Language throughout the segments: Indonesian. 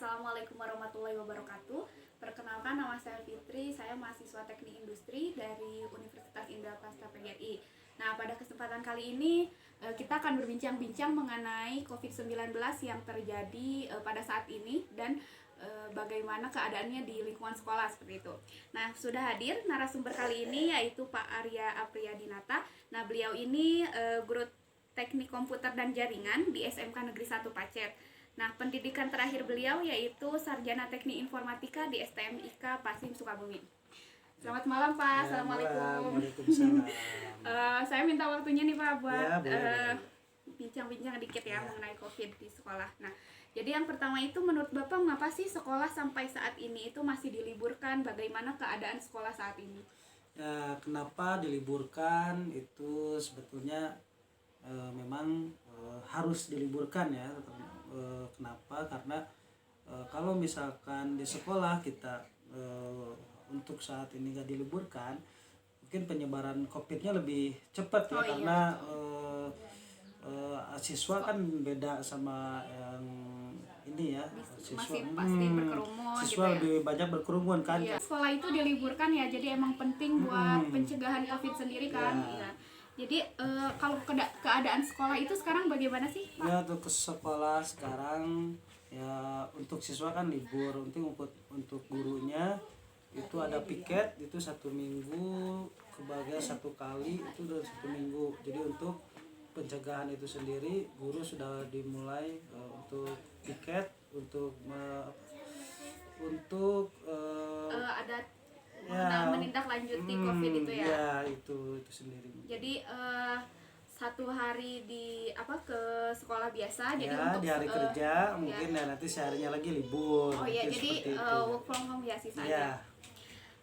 Assalamualaikum warahmatullahi wabarakatuh. Perkenalkan, nama saya Fitri, saya mahasiswa Teknik Industri dari Universitas Indah Pasca PGRI. Nah, pada kesempatan kali ini kita akan berbincang-bincang mengenai COVID-19 yang terjadi pada saat ini dan bagaimana keadaannya di lingkungan sekolah seperti itu. Nah, sudah hadir narasumber kali ini yaitu Pak Arya Apriyadinata. Nah, beliau ini guru Teknik Komputer dan Jaringan di SMK Negeri 1 Pacet. Nah, pendidikan terakhir beliau yaitu Sarjana Teknik Informatika di STMIK Pasim Sukabumi. Selamat malam Pak, ya, Assalamualaikum. Waalaikumsalam. Saya minta waktunya nih Pak buat Ya, boleh. bincang-bincang dikit ya mengenai COVID di sekolah. Nah, jadi yang pertama itu menurut Bapak mengapa sih sekolah sampai saat ini itu masih diliburkan? Bagaimana keadaan sekolah saat ini? Ya, kenapa diliburkan itu sebetulnya memang harus diliburkan ya. Kenapa? Karena kalau misalkan di sekolah kita untuk saat ini nggak diliburkan, mungkin penyebaran COVID-nya lebih cepat ya, karena siswa kan beda sama yang ini ya, masih pasti berkerumun siswa gitu ya. lebih banyak berkerumun kan. Iya. Sekolah itu diliburkan ya, jadi emang penting buat pencegahan COVID sendiri kan. Iya. Jadi kalau keadaan sekolah itu sekarang bagaimana sih Pak? Ya, untuk sekolah sekarang ya, untuk siswa kan libur, untuk gurunya itu ada piket itu 1 minggu, kebagi 1 kali itu udah 1 minggu. Jadi untuk pencegahan itu sendiri guru sudah dimulai untuk piket untuk Ada menindaklanjuti COVID itu ya. Ya, itu sendiri. Jadi 1 hari ke sekolah biasa. Jadi Ya, untuk di hari kerja mungkin ya nanti seharinya lagi libur. Oh iya, mungkin jadi seperti itu. work from home ya sisanya. Ya.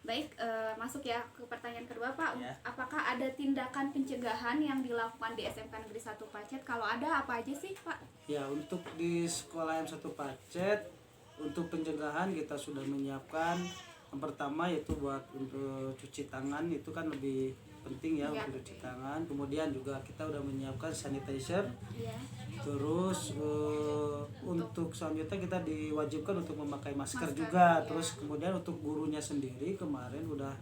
Baik, masuk ya ke pertanyaan kedua Pak. Ya. Apakah ada tindakan pencegahan yang dilakukan di SMK Negeri 1 Pacet? Kalau ada, apa aja sih Pak? Ya, untuk di sekolah M1 Pacet, untuk pencegahan kita sudah menyiapkan yang pertama yaitu buat untuk cuci tangan, itu kan lebih penting ya, untuk cuci tangan. Kemudian juga kita udah menyiapkan sanitizer. Iya. Terus untuk selanjutnya kita diwajibkan untuk memakai masker juga. Terus kemudian untuk gurunya sendiri kemarin udah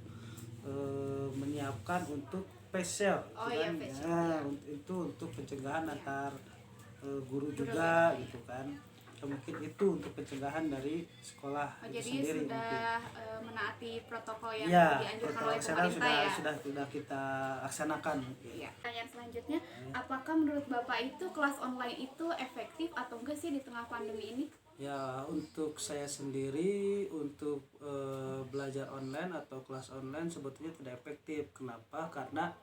menyiapkan untuk face shield. Itu untuk pencegahan antar guru juga gitu kan. Mungkin itu untuk pencegahan dari sekolah itu Jadi sendiri. sudah menaati protokol yang Ya, dianjurkan protokol oleh kesehatan pemerintah ya. sudah kita laksanakan. Ya. Pertanyaan selanjutnya, apakah menurut Bapak itu kelas online itu efektif atau enggak sih di tengah pandemi ini? Ya, untuk saya sendiri untuk belajar online atau kelas online sebetulnya tidak efektif. Kenapa? Karena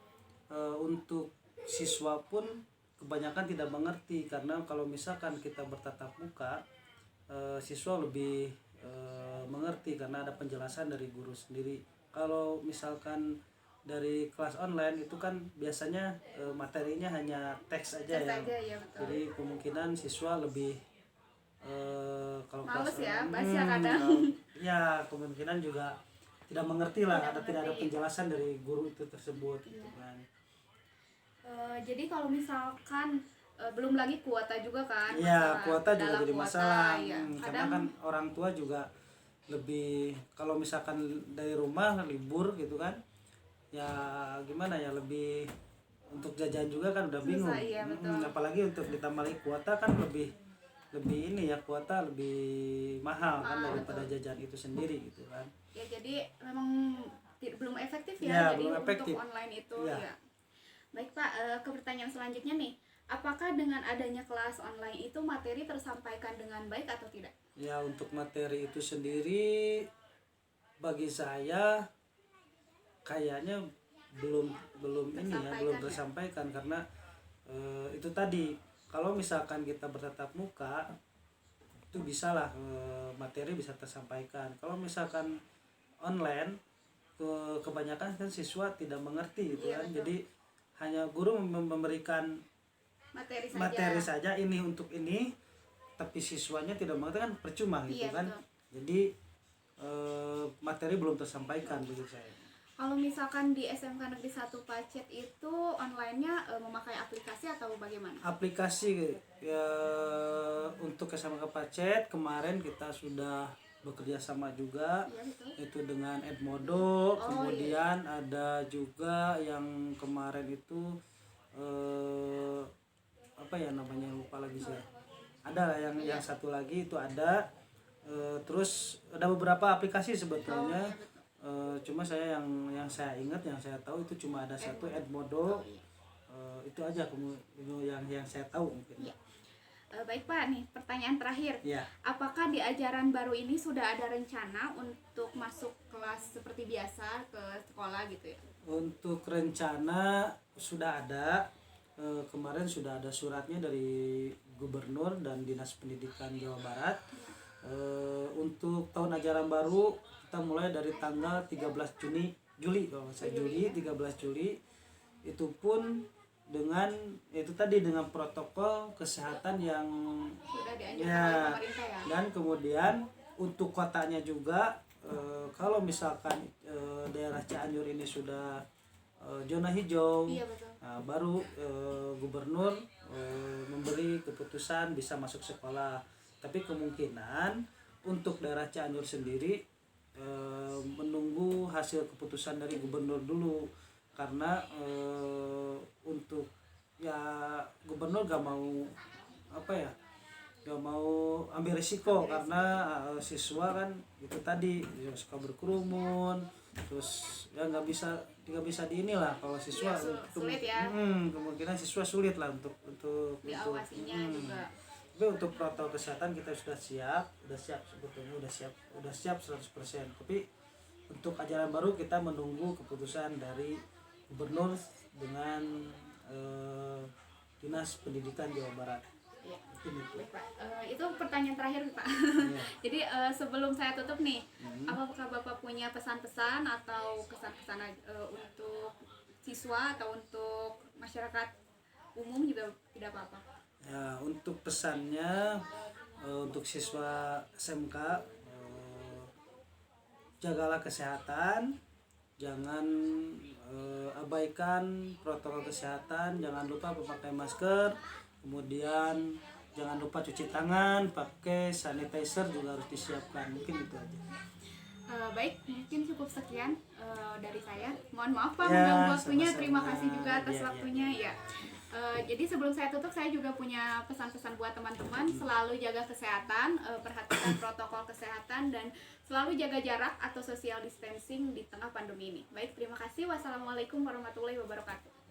untuk siswa pun kebanyakan tidak mengerti, karena kalau misalkan kita bertatap muka siswa lebih mengerti karena ada penjelasan dari guru sendiri. Kalau misalkan dari kelas online itu kan biasanya materinya hanya teks aja ya. Ya, betul. Jadi kemungkinan siswa lebih kalau males kelas ya, online, baca kadang. ya kemungkinan juga tidak mengerti lah, tidak ada penjelasan dari guru itu tersebut gitu kan. Jadi kalau misalkan belum lagi kuota juga kan? Iya, kuota juga jadi masalah. Ya. Karena kan orang tua juga lebih, kalau misalkan dari rumah libur gitu kan, ya gimana ya, lebih untuk jajan juga kan udah bingung. Iya, betul. Apalagi untuk ditambah lagi kuota kan lebih ini ya, kuota lebih mahal kan daripada jajan itu sendiri gitu kan. Ya, jadi memang belum efektif ya, Ya, jadi belum efektif. untuk online itu Ya. ya. Baik Pak, ke pertanyaan selanjutnya nih, apakah dengan adanya kelas online itu materi tersampaikan dengan baik atau tidak? Ya, untuk materi itu sendiri bagi saya kayaknya belum tersampaikan karena itu tadi, kalau misalkan kita bertatap muka itu bisalah materi bisa tersampaikan. Kalau misalkan online kebanyakan kan siswa tidak mengerti gitu kan. Jadi hanya guru memberikan materi saja ini untuk ini, tapi siswanya tidak mengerti kan percuma gitu kan. Betul. Jadi materi belum tersampaikan begitu saya. Kalau misalkan di SMK Negeri 1 Pacet itu online-nya memakai aplikasi atau bagaimana? Aplikasi ya, untuk SMK Pacet kemarin kita sudah bekerja sama juga, Iya betul. itu dengan Edmodo. Oh, Kemudian ada juga yang kemarin itu apa ya namanya, lupa lagi saya. Ada lah yang satu lagi itu ada. Terus ada beberapa aplikasi sebetulnya. Oh, iya betul. Cuma saya yang saya ingat, yang saya tahu itu cuma ada satu, Edmodo. Oh, iya. Itu aja yang saya tahu mungkin. Iya. Baik Pak, nih pertanyaan terakhir. Ya, Apakah di ajaran baru ini sudah ada rencana untuk masuk kelas seperti biasa ke sekolah gitu ya? untuk rencana sudah ada. Kemarin sudah ada suratnya dari Gubernur dan Dinas Pendidikan Jawa Barat. Untuk tahun ajaran baru kita mulai dari tanggal 13 Juli kalau nggak salah, Juli 13 Juli. Itu pun dengan itu tadi, dengan protokol kesehatan yang Sudah dianjurkan ya, oleh pemerintah ya? dan kemudian untuk kotanya juga, kalau misalkan daerah Cianjur ini sudah zona hijau, Iya betul. nah, baru gubernur memberi keputusan bisa masuk sekolah. Tapi kemungkinan untuk daerah Cianjur sendiri menunggu hasil keputusan dari gubernur dulu, karena untuk ya gubernur gak mau gak mau ambil risiko, karena siswa kan itu tadi ya, suka berkerumun, terus ya nggak bisa di inilah kalau siswa. Iya, sulit ya. Kemungkinan siswa sulit lah untuk Diawasinya juga. tapi untuk protokol kesehatan kita sudah siap sebetulnya, udah siap 100%. Tapi untuk ajaran baru kita menunggu keputusan dari gubernur dengan Dinas Pendidikan Jawa Barat. Iya. Mungkin itu. Baik, Pak. Itu pertanyaan terakhir Pak. Iya. Jadi sebelum saya tutup nih, apakah Bapak punya pesan-pesan atau kesan-kesan untuk siswa atau untuk masyarakat umum juga tidak apa-apa? Ya, untuk pesannya untuk siswa SMK, jagalah kesehatan, jangan abaikan protokol kesehatan, jangan lupa memakai masker, kemudian jangan lupa cuci tangan, pakai sanitizer juga harus disiapkan. Mungkin itu aja. Baik, mungkin cukup sekian dari saya. Mohon maaf Pak Ya, mengganggu waktunya. sama-sama. Terima kasih juga atas Iya, waktunya ya. Jadi sebelum saya tutup, saya juga punya pesan-pesan buat teman-teman. Selalu jaga kesehatan, perhatikan protokol kesehatan, dan selalu jaga jarak atau social distancing di tengah pandemi ini. Baik, terima kasih. Wassalamualaikum warahmatullahi wabarakatuh.